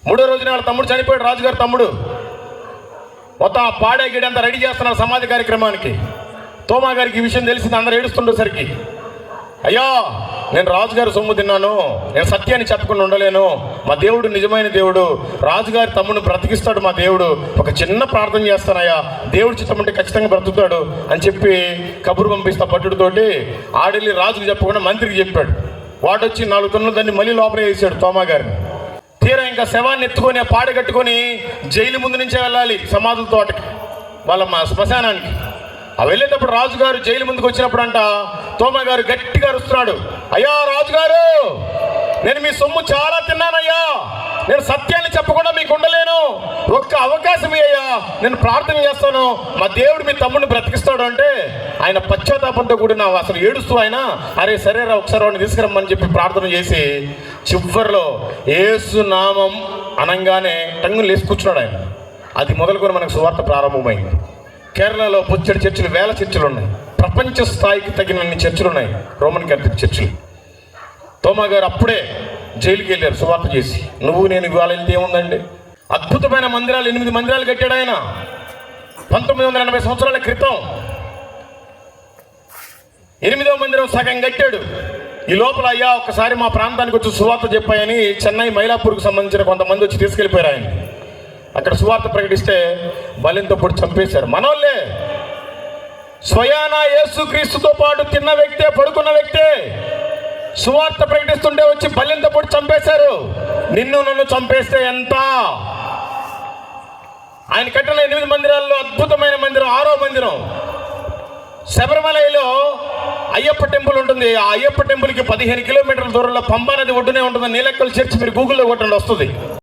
మూడో రోజున వాళ్ళ తమ్ముడు చనిపోయాడు, రాజుగారి తమ్ముడు. మొత్తం ఆ పాడే గిడి అంతా రెడీ చేస్తున్నారు సమాధి కార్యక్రమానికి. తోమా గారికి ఈ విషయం తెలిసింది. అందరూ ఏడుస్తుండేసరికి, అయ్యా నేను రాజుగారి సొమ్ము తిన్నాను, నేను సత్యాన్ని చెప్పకుండా ఉండలేను, మా దేవుడు నిజమైన దేవుడు, రాజుగారి తమ్ముడిని బ్రతికిస్తాడు మా దేవుడు, ఒక చిన్న ప్రార్థన చేస్తానయ్యా, దేవుడు చిత్తం అంటే ఖచ్చితంగా బ్రతుకుతాడు అని చెప్పి కబురు పంపిస్తా పట్టుడితోటి. ఆడెళ్ళి రాజుకు చెప్పకుండా మంత్రికి చెప్పాడు. వాడొచ్చి 4 టన్నులు దాన్ని మళ్ళీ లోపల వేసాడు తోమా గారిని. తీరా ఇంకా శవాన్ని ఎత్తుకొని పాడ కట్టుకొని జైలు ముందు నుంచే వెళ్ళాలి సమాధుల తోటకి, వాళ్ళ శ్మశానానికి. వెళ్ళేటప్పుడు రాజుగారు జైలు ముందుకు వచ్చినప్పుడు అంట తోమా గారు గట్టిగా అరుస్తున్నాడు, అయ్యా రాజుగారు, నేను మీ సొమ్ము చాలా తిన్నానయ్యా, నేను సత్యాన్ని చెప్పకుండా మీకు ఉండలేను, ఒక్క అవకాశం అయ్యా, నేను ప్రార్థన చేస్తాను, మా దేవుడు మీ తమ్ముడిని బ్రతికిస్తాడు అంటే ఆయన పశ్చాత్తాపంతో కూడిన అసలు ఏడుస్తూ ఆయన, అరే సరేరా ఒకసారి వాడిని తీసుకురమ్మని చెప్పి ప్రార్థన చేసి చివరిలో యేసు నామం అనంగానే టంగులు వేసి కూర్చున్నాడు ఆయన. అది మొదలుకొని మనకు సువార్త ప్రారంభమైంది. కేరళలో బొచ్చడి చర్చిలు, వేల చర్చిలు ఉన్నాయి, ప్రపంచ స్థాయికి తగినన్ని చర్చిలు ఉన్నాయి, రోమన్ క్యాథలిక్ చర్చిలు. తోమా గారు అప్పుడే జైలుకి వెళ్ళారు సువార్త చేసి. నువ్వు నేను ఇవాళ వెళ్తే ఏముందండి, అద్భుతమైన మందిరాలు, 8 మందిరాలు కట్టాడు ఆయన 1980 సంవత్సరాల క్రితం. 8వ మందిరం సగం కట్టాడు. ఈ లోపల అయ్యా ఒక్కసారి మా ప్రాంతానికి వచ్చి సువార్త చెప్పాయని చెన్నై మైలాపూర్కి సంబంధించిన కొంతమంది వచ్చి తీసుకెళ్ళిపోయారు ఆయన. అక్కడ సువార్త ప్రకటిస్తే బలింతో పొడి చంపేశారు. మనోళ్ళే, స్వయానా యేసుక్రీస్తుతో పాటు తిన్న వ్యక్తే, పడుకున్న వ్యక్తే సువార్త ప్రకటిస్తుంటే వచ్చి బలింతో పొడి చంపేశారు. నిన్ను నన్ను చంపేస్తే ఎంత? ఆయన కట్టిన 8 మందిరాల్లో అద్భుతమైన మందిరం 6వ మందిరం శబరిమలలో అయ్యప్ప టెంపుల్ ఉంటుంది. ఆ అయ్యప్ప టెంపుల్కి 15 కిలోమీటర్ల దూరంలో పంబా నది ఒడ్డునే ఉంటుంది. నీలక్కల్ చర్చ్ మీరు గూగుల్లో కొట్టండి వస్తుంది.